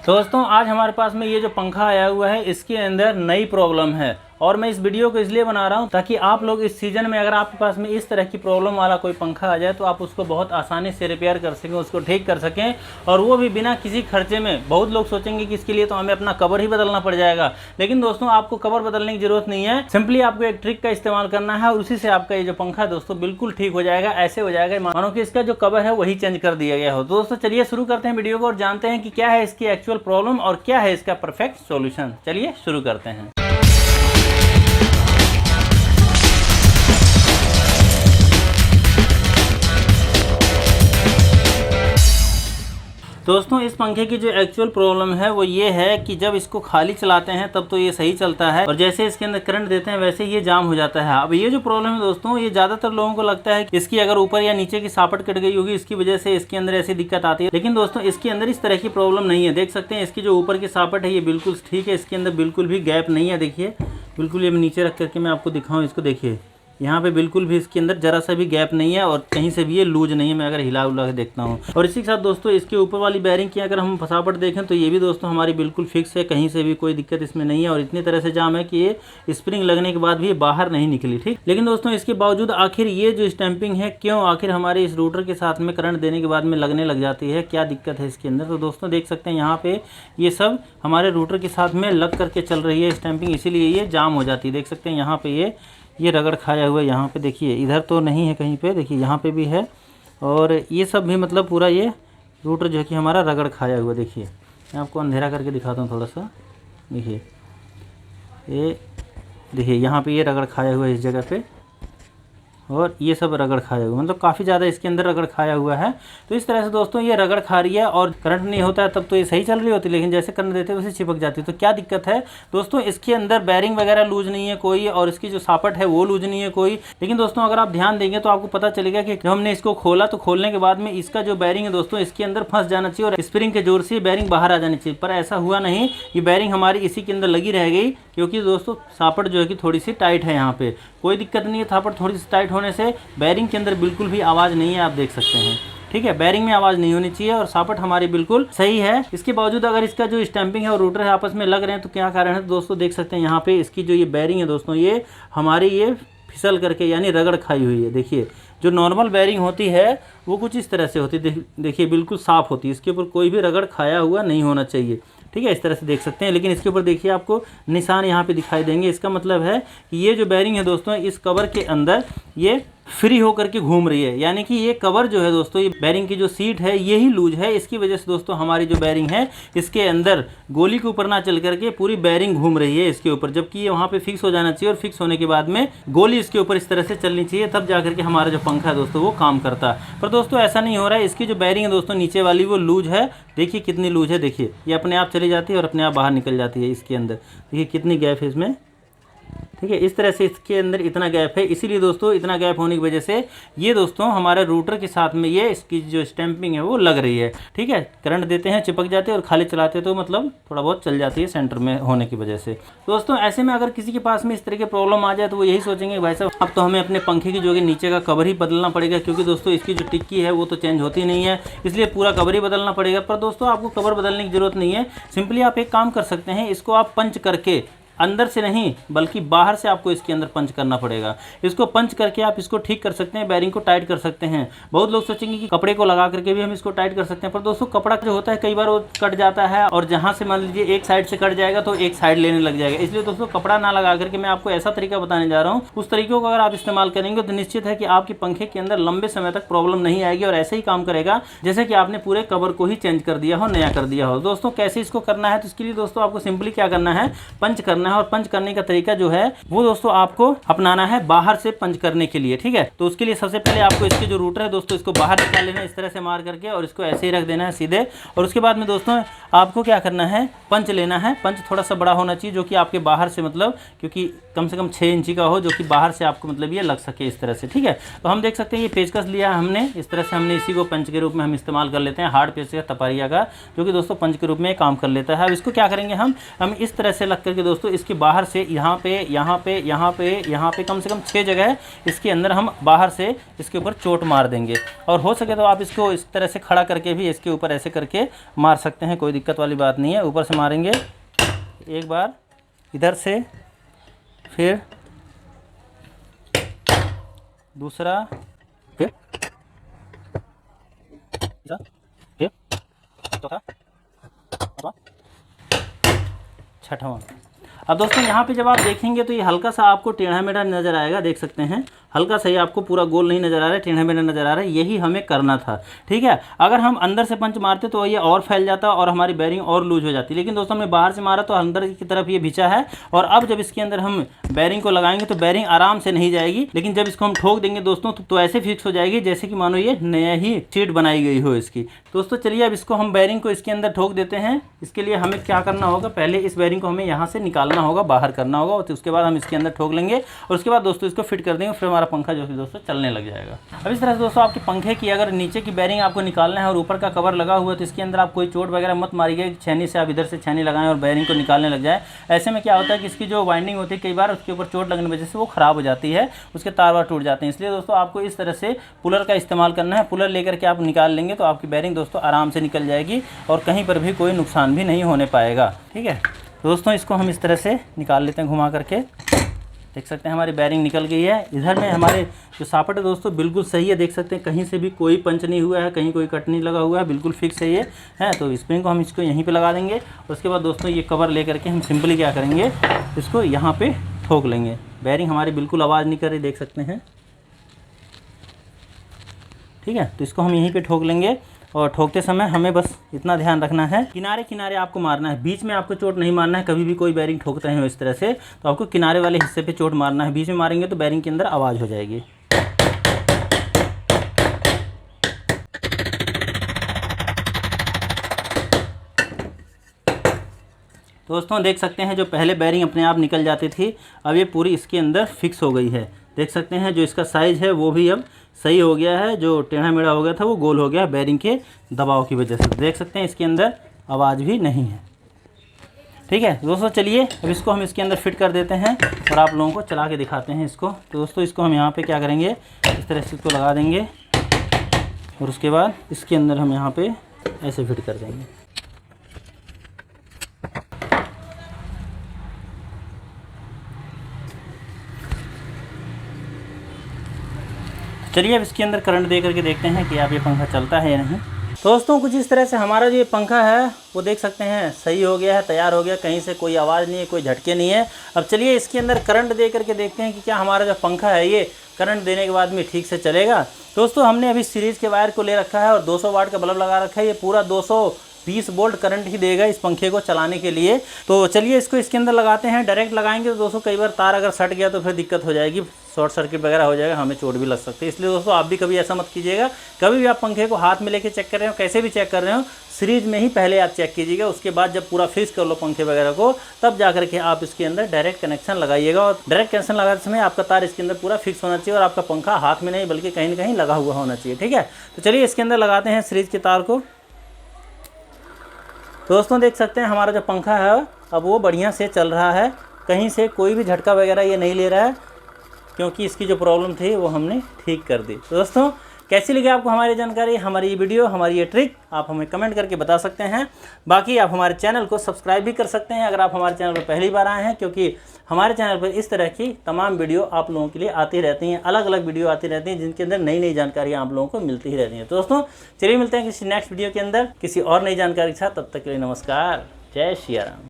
दोस्तों आज हमारे पास में ये जो पंखा आया हुआ है इसके अंदर नई प्रॉब्लम है और मैं इस वीडियो को इसलिए बना रहा हूँ ताकि आप लोग इस सीज़न में अगर आपके पास में इस तरह की प्रॉब्लम वाला कोई पंखा आ जाए तो आप उसको बहुत आसानी से रिपेयर कर सकें, उसको ठीक कर सकें और वो भी बिना किसी खर्चे में। बहुत लोग सोचेंगे कि इसके लिए तो हमें अपना कवर ही बदलना पड़ जाएगा, लेकिन दोस्तों आपको कवर बदलने की जरूरत नहीं है। सिंपली आपको एक ट्रिक का इस्तेमाल करना है और उसी से आपका ये जो पंखा है दोस्तों बिल्कुल ठीक हो जाएगा। ऐसे हो जाएगा मानो कि इसका जो कवर है वही चेंज कर दिया गया हो। दोस्तों चलिए शुरू करते हैं वीडियो को और जानते हैं कि क्या है इसकी एक्चुअल प्रॉब्लम और क्या है इसका परफेक्ट सॉल्यूशन। चलिए शुरू करते हैं। दोस्तों इस पंखे की जो एक्चुअल प्रॉब्लम है वो ये है कि जब इसको खाली चलाते हैं तब तो ये सही चलता है और जैसे इसके अंदर करंट देते हैं वैसे ये जाम हो जाता है। अब ये जो प्रॉब्लम है दोस्तों ये ज़्यादातर लोगों को लगता है कि इसकी अगर ऊपर या नीचे की सापट कट गई होगी इसकी वजह से इसके अंदर ऐसी दिक्कत आती है, लेकिन दोस्तों इसके अंदर इस तरह की प्रॉब्लम नहीं है। देख सकते हैं इसकी जो ऊपर की सापट है ये बिल्कुल ठीक है, इसके अंदर बिल्कुल भी गैप नहीं है। देखिए बिल्कुल, ये नीचे रख करके मैं आपको दिखाऊँ, इसको देखिए यहाँ पे बिल्कुल भी इसके अंदर जरा सा भी गैप नहीं है और कहीं से भी ये लूज नहीं है। मैं अगर हिला उला के देखता हूँ और इसी के साथ दोस्तों इसके ऊपर वाली बैरिंग की अगर हम फसापट देखें तो ये भी दोस्तों हमारी बिल्कुल फिक्स है, कहीं से भी कोई दिक्कत इसमें नहीं है और इतनी तरह से जाम है कि ये स्प्रिंग लगने के बाद भी ये बाहर नहीं निकली। ठीक, लेकिन दोस्तों इसके बावजूद आखिर ये जो स्टैंपिंग है क्यों आखिर हमारे इस रूटर के साथ में करंट देने के बाद में लगने लग जाती है, क्या दिक्कत है इसके अंदर। तो दोस्तों देख सकते हैं यहाँ पे ये सब हमारे रूटर के साथ में लग करके चल रही है स्टैंपिंग, इसीलिए ये जाम हो जाती है। देख सकते हैं यहाँ पे ये रगड़ खाया हुआ है। यहाँ पे देखिए इधर तो नहीं है कहीं पे, देखिए यहाँ पे भी है और ये सब भी मतलब पूरा ये रूटर जो है कि हमारा रगड़ खाया हुआ। देखिए मैं आपको अंधेरा करके दिखाता हूँ थोड़ा सा। देखिए ये देखिए यहाँ पे ये रगड़ खाया हुआ है इस जगह पे और ये सब रगड़ खाया हुआ, मतलब काफ़ी ज़्यादा इसके अंदर रगड़ खाया हुआ है। तो इस तरह से दोस्तों ये रगड़ खा रही है और करंट नहीं होता है तब तो ये सही चल रही होती है, लेकिन जैसे करंट देते हैं वैसे चिपक जाती है। तो क्या दिक्कत है दोस्तों, इसके अंदर बैरिंग वगैरह लूज नहीं है कोई और इसकी जो सापट है वो लूज नहीं है कोई। लेकिन दोस्तों अगर आप ध्यान देंगे तो आपको पता चलेगा कि जब हमने इसको खोला तो खोलने के बाद में इसका जो बैरिंग है दोस्तों इसके अंदर फंस जाना चाहिए और स्प्रिंग के जोर से बैरिंग बाहर आ जानी चाहिए, पर ऐसा हुआ नहीं। ये बैरिंग हमारी इसी के अंदर लगी रह गई क्योंकि दोस्तों सापट जो है कि थोड़ी सी टाइट है। यहाँ पे कोई दिक्कत नहीं है, सापट थोड़ी सी टाइट होने से बैरिंग के अंदर बिल्कुल भी आवाज़ नहीं है, आप देख सकते हैं। ठीक है, बैरिंग में आवाज़ नहीं होनी चाहिए और सापट हमारी बिल्कुल सही है। इसके बावजूद अगर इसका जो स्टैंपिंग है और रूटर है आपस में लग रहे हैं तो क्या कारण है दोस्तों, देख सकते हैं यहाँ पे इसकी जो ये बैरिंग है दोस्तों ये हमारी ये फिसल करके यानी रगड़ खाई हुई है। देखिए जो नॉर्मल बैरिंग होती है वो कुछ इस तरह से होती है, देखिए बिल्कुल साफ़ होती है, इसके ऊपर कोई भी रगड़ खाया हुआ नहीं होना चाहिए। ठीक है, इस तरह से देख सकते हैं, लेकिन इसके ऊपर देखिए आपको निशान यहाँ पे दिखाई देंगे। इसका मतलब है कि ये जो बैरिंग है दोस्तों इस कवर के अंदर ये फ्री होकर के घूम रही है, यानी कि ये कवर जो है दोस्तों ये बैरिंग की जो सीट है ये ही लूज है। इसकी वजह से दोस्तों हमारी जो बैरिंग है इसके अंदर गोली के ऊपर ना चल करके पूरी बैरिंग घूम रही है इसके ऊपर, जबकि ये वहाँ पे फिक्स हो जाना चाहिए और फिक्स होने के बाद में गोली इसके ऊपर इस तरह से चलनी चाहिए, तब जा करके हमारा जो पंखा है दोस्तों वो काम करता है। पर दोस्तों ऐसा नहीं हो रहा है, इसकी जो बैरिंग है दोस्तों नीचे वाली वो लूज है। देखिए कितनी लूज है, देखिए ये अपने आप चली जाती है और अपने आप बाहर निकल जाती है इसके अंदर। देखिए कितनी गैप है इसमें। ठीक है, इस तरह से इसके अंदर इतना गैप है, इसीलिए दोस्तों इतना गैप होने की वजह से ये दोस्तों हमारे रूटर के साथ में ये इसकी जो स्टैंपिंग है वो लग रही है। ठीक है, करंट देते हैं चिपक जाते हैं और खाली चलाते हैं तो मतलब थोड़ा बहुत चल जाती है सेंटर में होने की वजह से। दोस्तों ऐसे में अगर किसी के पास में इस तरह की प्रॉब्लम आ जाए तो वो यही सोचेंगे भाई साहब अब तो हमें अपने पंखे की जो कि नीचे का कवर ही बदलना पड़ेगा, क्योंकि दोस्तों इसकी जो टिक्की है वो तो चेंज होती नहीं है, इसलिए पूरा कवर ही बदलना पड़ेगा। पर दोस्तों आपको कवर बदलने की जरूरत नहीं है, सिंपली आप एक काम कर सकते हैं, इसको आप पंच करके अंदर से नहीं बल्कि बाहर से आपको इसके अंदर पंच करना पड़ेगा। इसको पंच करके आप इसको ठीक कर सकते हैं, बैरिंग को टाइट कर सकते हैं। बहुत लोग सोचेंगे कि कपड़े को लगा करके भी हम इसको टाइट कर सकते हैं, पर दोस्तों कपड़ा जो होता है कई बार वो कट जाता है और जहां से मान लीजिए एक साइड से कट जाएगा तो एक साइड लेने लग जाएगा। इसलिए दोस्तों कपड़ा ना लगा करके मैं आपको ऐसा तरीका बताने जा रहा हूँ, उस तरीकों को अगर आप इस्तेमाल करेंगे तो निश्चित है कि आपके पंखे के अंदर लंबे समय तक प्रॉब्लम नहीं आएगी और ऐसे ही काम करेगा जैसे कि आपने पूरे कवर को ही चेंज कर दिया हो, नया कर दिया हो। दोस्तों कैसे इसको करना है, तो इसके लिए दोस्तों आपको सिंपली क्या करना है, पंच करना है और पंच करने का तरीका जो है वो दोस्तों आपको अपनाना है बाहर से पंच करने के लिए। ठीक है, तो उसके लिए सबसे पहले आपको इसके जो रूटर है दोस्तों इसको बाहर निकाल लेना है इस तरह से मार करके और इसको ऐसे ही रख देना है सीधे। और उसके बाद में दोस्तों आपको क्या करना है, पंच लेना है। पंच थोड़ा सा बड़ा होना चाहिए जो कि आपके बाहर से मतलब क्योंकि कम से कम 6 इंची का हो, जो कि बाहर से आपको मतलब ये लग सके इस तरह से, ठीक है। तो हम देख सकते हैं ये पेचकस लिया हमने, इस तरह से हमने इसी को पंच के रूप में हम इस्तेमाल कर लेते हैं, हार्ड पेचकस तपारिया का, जो कि दोस्तों पंच के रूप में काम कर लेता है। अब इसको क्या करेंगे हम इस तरह से लग करके दोस्तों इसके बाहर से यहाँ पे यहाँ पे यहाँ पे यहाँ पे कम से कम 6 जगह है, इसके अंदर हम बाहर से इसके ऊपर चोट मार देंगे। और हो सके तो आप इसको इस तरह से खड़ा करके भी इसके ऊपर ऐसे करके मार सकते हैं, कोई दिक्कत वाली बात नहीं है। ऊपर से मारेंगे एक बार इधर से, फिर दूसरा, फिर चौथा, छठवां। अब दोस्तों यहाँ पे जब आप देखेंगे तो ये हल्का सा आपको टेढ़ा मेढ़ा नज़र आएगा, देख सकते हैं हल्का सा ही, आपको पूरा गोल नहीं नज़र आ रहा है, टेढ़ा मेढ़ा नज़र आ रहा है। यही हमें करना था, ठीक है। अगर हम अंदर से पंच मारते तो ये और फैल जाता और हमारी बैरिंग और लूज हो जाती, लेकिन दोस्तों हमने बाहर से मारा तो अंदर की तरफ ये भिंचा है। और अब जब इसके अंदर हम बैरिंग को लगाएंगे तो बैरिंग आराम से नहीं जाएगी, लेकिन जब इसको हम ठोक देंगे दोस्तों तो ऐसे फिक्स हो जाएगी जैसे कि मानो ये नया ही सीट बनाई गई हो इसकी। दोस्तों चलिए अब इसको हम बैरिंग को इसके अंदर ठोक देते हैं। इसके लिए हमें क्या करना होगा, पहले इस बैरिंग को हमें यहाँ से निकालना होगा, बाहर करना होगा, तो उसके बाद हम इसके अंदर ठोक लेंगे और उसके बाद दोस्तों इसको फिट कर देंगे, फिर हमारा पंखा जो कि दोस्तों चलने लग जाएगा। अब इस तरह से दोस्तों आपके पंखे की अगर नीचे की बैरिंग आपको निकालना है और ऊपर का कवर लगा हुआ है तो इसके अंदर आप कोई चोट वगैरह मत मारिए, छेनी से आप इधर से छेनी लगाएं और बैरिंग को निकालने लग जाए। ऐसे में क्या होता है कि इसकी जो वाइंडिंग होती है कई बार उसके ऊपर चोट लगने की वजह से वो खराब हो जाती है, उसके तार वार टूट जाते हैं। इसलिए दोस्तों आपको इस तरह से पुलर का इस्तेमाल करना है। पुलर लेकर के आप निकाल लेंगे तो आपकी बैरिंग दोस्तों आराम से निकल जाएगी और कहीं पर भी कोई नुकसान भी नहीं होने पाएगा, ठीक है। दोस्तों इसको हम इस तरह से निकाल लेते हैं घुमा करके, देख सकते हैं हमारी बैरिंग निकल गई है। इधर में हमारे जो सापट है दोस्तों बिल्कुल सही है, देख सकते हैं कहीं से भी कोई पंच नहीं हुआ है, कहीं कोई कट नहीं लगा हुआ है, बिल्कुल फिक्स है ये है। तो स्प्रिंग को हम इसको यहीं पे लगा देंगे। उसके बाद दोस्तों ये कवर लेकर के हम सिंपली क्या करेंगे, इसको यहाँ पे ठोक लेंगे। बैरिंग हमारी बिल्कुल आवाज़ नहीं कर रही, देख सकते हैं, ठीक है। तो इसको हम यहीं पे ठोक लेंगे और ठोकते समय हमें बस इतना ध्यान रखना है, किनारे किनारे आपको मारना है, बीच में आपको चोट नहीं मारना है। कभी भी कोई बैरिंग ठोकते हैं इस तरह से तो आपको किनारे वाले हिस्से पे चोट मारना है, बीच में मारेंगे तो बैरिंग के अंदर आवाज़ हो जाएगी। दोस्तों देख सकते हैं जो पहले बैरिंग अपने आप निकल जाती थी, अब ये पूरी इसके अंदर फिक्स हो गई है। देख सकते हैं जो इसका साइज़ है वो भी अब सही हो गया है, जो टेढ़ा मेढ़ा हो गया था वो गोल हो गया बैरिंग के दबाव की वजह से। देख सकते हैं इसके अंदर आवाज़ भी नहीं है, ठीक है। दोस्तों चलिए अब इसको हम इसके अंदर फिट कर देते हैं और आप लोगों को चला के दिखाते हैं इसको। तो दोस्तों इसको हम यहाँ पे क्या करेंगे, इस तरह से इसको लगा देंगे और उसके बाद इसके अंदर हम यहाँ पे ऐसे फिट कर देंगे। चलिए अब इसके अंदर करंट दे करके देखते हैं कि आप ये पंखा चलता है या नहीं। दोस्तों कुछ इस तरह से हमारा जो ये पंखा है वो देख सकते हैं सही हो गया है, तैयार हो गया, कहीं से कोई आवाज़ नहीं है, कोई झटके नहीं है। अब चलिए इसके अंदर करंट दे करके देखते हैं कि क्या हमारा जो पंखा है ये करंट देने के बाद में ठीक से चलेगा। दोस्तों हमने अभी सीरीज़ के वायर को ले रखा है और 200 वाट का बल्ब लगा रखा है, ये पूरा 220 वोल्ट करंट ही देगा इस पंखे को चलाने के लिए। तो चलिए इसको इसके अंदर लगाते हैं। डायरेक्ट लगाएंगे तो दोस्तों कई बार तार अगर सट गया तो फिर दिक्कत हो जाएगी, शॉर्ट सर्किट वगैरह हो जाएगा, हमें चोट भी लग सकती है। इसलिए दोस्तों आप भी कभी ऐसा मत कीजिएगा, कभी भी आप पंखे को हाथ में लेके चेक कर रहे हो, कैसे भी चेक कर रहे हो, सीरीज में ही पहले आप चेक कीजिएगा। उसके बाद जब पूरा फिक्स कर लो पंखे वगैरह को तब जा करके आप इसके अंदर डायरेक्ट कनेक्शन लगाइएगा। और डायरेक्ट कनेक्शन लगाते समय आपका तार इसके अंदर पूरा फिक्स होना चाहिए और आपका पंखा हाथ में नहीं बल्कि कहीं ना कहीं लगा हुआ होना चाहिए, ठीक है। तो चलिए इसके अंदर लगाते हैं सीरीज के तार को। दोस्तों देख सकते हैं हमारा जो पंखा है अब वो बढ़िया से चल रहा है, कहीं से कोई भी झटका वगैरह ये नहीं ले रहा है, क्योंकि इसकी जो प्रॉब्लम थी वो हमने ठीक कर दी। तो दोस्तों कैसी लगी आपको हमारी जानकारी, हमारी ये वीडियो, हमारी ये ट्रिक, आप हमें कमेंट करके बता सकते हैं। बाकी आप हमारे चैनल को सब्सक्राइब भी कर सकते हैं अगर आप हमारे चैनल पर पहली बार आए हैं, क्योंकि हमारे चैनल पर इस तरह की तमाम वीडियो आप लोगों के लिए आती रहती हैं, अलग अलग वीडियो आती रहती हैं जिनके अंदर नई नई जानकारियाँ आप लोगों को मिलती ही रहती हैं। तो दोस्तों चलिए मिलते हैं किसी नेक्स्ट वीडियो के अंदर किसी और नई जानकारी के साथ, तब तक के लिए नमस्कार, जय श्री राम।